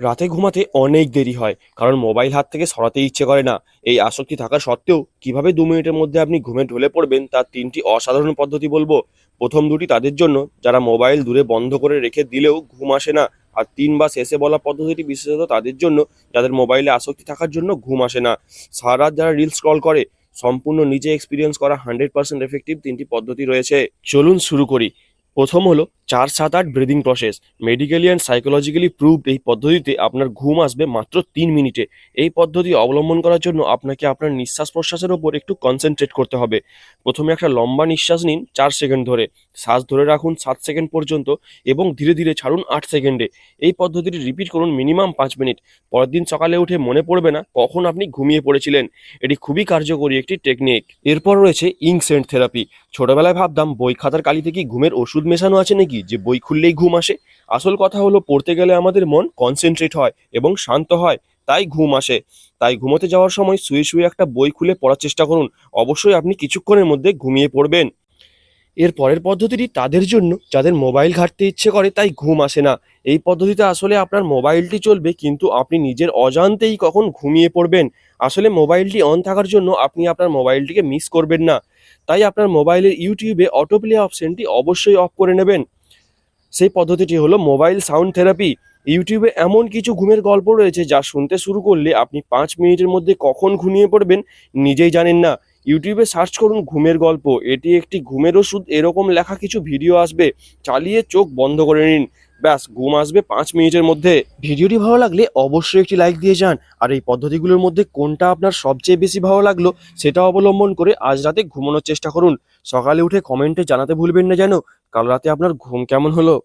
রাতে ঘুমাতে অনেক দেরি হয় কারণ মোবাইল হাত থেকে সরাতে ইচ্ছে করে না। এই আসক্তি থাকা সত্ত্বেও কিভাবে 2 মিনিটের মধ্যে আপনি ঘুমে ঢলে পড়বেন তার 3টি অসাধারণ পদ্ধতি বলবো। প্রথম দুটি তাদের জন্য যারা মোবাইল দূরে বন্ধ করে রেখে দিলেও ঘুম আসে না। আর 3 বা শেষে বলা পদ্ধতিটি বিশেষত তাদের জন্য যাদের মোবাইলে আসক্তি থাকার জন্য ঘুম আসে না। সারা রাত যারা রিল স্ক্রল করে, সম্পূর্ণ নিজে এক্সপিরিয়েন্স করা 100% এফেক্টিভ 3টি পদ্ধতি রয়েছে। চলুন শুরু করি। প্রথম হলো 4-7-8 breathing process. Medically and psychologically proved এই পদ্ধতিতে আপনার ঘুম আসবে মাত্র 3 মিনিটে। এই পদ্ধতি অবলম্বন করার জন্য আপনাকে আপনার নিঃশ্বাস প্রশ্বাসের ওপর একটু কনসেন্ট্রেট করতে হবে। প্রথমে একটা লম্বা নিঃশ্বাস নিন 4 সেকেন্ড ধরে, শ্বাস ধরে রাখুন 7 সেকেন্ড পর্যন্ত এবং ধীরে ধীরে ছাড়ুন 8 সেকেন্ডে। এই পদ্ধতিটি রিপিট করুন মিনিমাম 5 মিনিট। পরের দিন সকালে উঠে মনে পড়বে না কখন আপনি ঘুমিয়ে পড়েছিলেন। এটি খুবই কার্যকরী একটি টেকনিক। এরপর রয়েছে ইঙ্ক সেন্ট থেরাপি। ছোটবেলায় ভাবতাম বই খাতার কালিতে কি ঘুমের ওষুধ মেশানো আছে নাকি যে বই খুললেই ঘুম আসে। আসল কথা হলো পড়তে গেলে আমাদের মন কনসেন্ট্রেট হয় এবং শান্ত হয়, তাই ঘুম আসে। তাই ঘুমোতে যাওয়ার সময় শুয়ে শুয়ে একটা বই খুলে পড়ার চেষ্টা করুন। অবশ্যই আপনি কিছুক্ষণের মধ্যে ঘুমিয়ে পড়বেন। এর পরের পদ্ধতিটি তাদের জন্য যাদের মোবাইল ঘাঁটতে ইচ্ছে করে তাই ঘুম আসে না। এই পদ্ধতিতে আসলে আপনার মোবাইলটি চলবে কিন্তু আপনি নিজের অজান্তেই কখন ঘুমিয়ে পড়বেন। আসলে মোবাইলটি অন থাকার জন্য আপনি আপনার মোবাইলটিকে মিস করবেন না। তাই আপনার মোবাইলের ইউটিউবে অটোপ্লে অপশনটি অবশ্যই অফ করে নেবেন। সেই পদ্ধতিটি হলো মোবাইল সাউন্ড থেরাপি। ইউটিউবে এমন কিছু ঘুমের গল্প রয়েছে যা শুনতে শুরু করলে আপনি 5 মিনিটের মধ্যে কখন ঘুমিয়ে পড়বেন নিজেই জানেন না। ইউটিউবে সার্চ করুন ঘুমের গল্প, এটি একটি ঘুমের ওষুধ, এরকম লেখা কিছু ভিডিও আসবে, চালিয়ে চোখ বন্ধ করে নিন, ব্যাস ঘুম আসবে 5 মিনিটের মধ্যে। ভিডিওটি ভালো লাগলে অবশ্যই একটি লাইক দিয়ে যান। আর এই পদ্ধতিগুলোর মধ্যে কোনটা আপনার সবচেয়ে বেশি ভালো লাগলো সেটা অবলম্বন করে আজ রাতে ঘুমানোর চেষ্টা করুন। সকালে উঠে কমেন্টে জানাতে ভুলবেন না যেন কাল রাতে আপনার ঘুম কেমন হলো।